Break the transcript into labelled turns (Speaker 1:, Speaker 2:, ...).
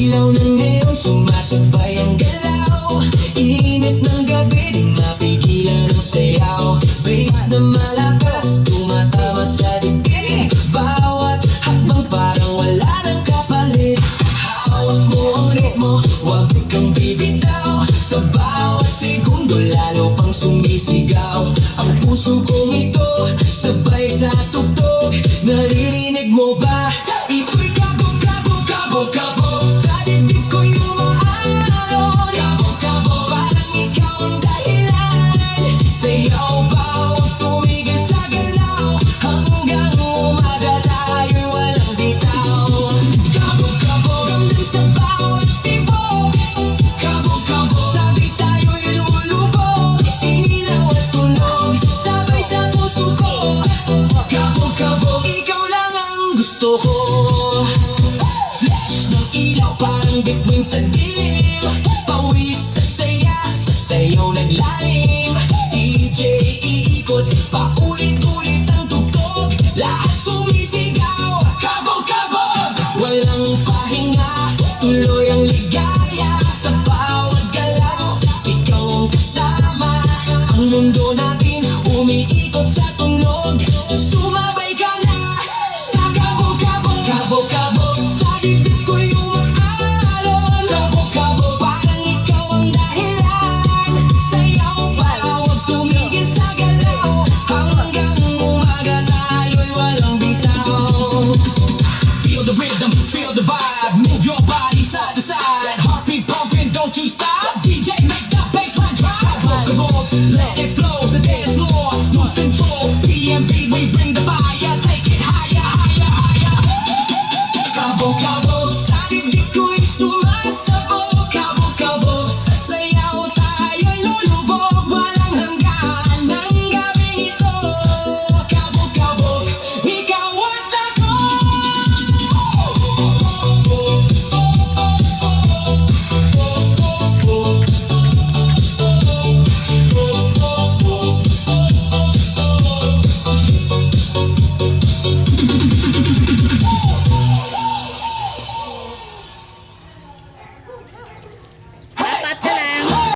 Speaker 1: ilaw ng neon, sumasabay ang galaw. Init ng gabi, di mapigilan ang sayaw. Bass na malakas, tumatama sa dibdib. Bawat hakbang parang wala nang kapalit. Hawak mo ang ritmo, huwag kang bibitaw. Sa bawat segundo, lalo pang sumisigaw. Ang puso kong ito, sabay sa tugtog. Naririnig mo ba? Ito'y kabog-kabog-kabog-kabog. Sa dibdib ko'y umaalon. Kabog-kabog, parang ikaw ang dahilan. Sayaw bawat tumigil sa galaw. Hanggang umaga tayo'y walang bitaw. Kabog-kabog, hanggang sa bawat tibok. Kabog-kabog, sabik tayo'y lulubog. Ilaw at tunog, sabay sa puso ko. Kabog-kabog, ikaw lang ang gusto ko. Flash ng ilaw, parang bituin sa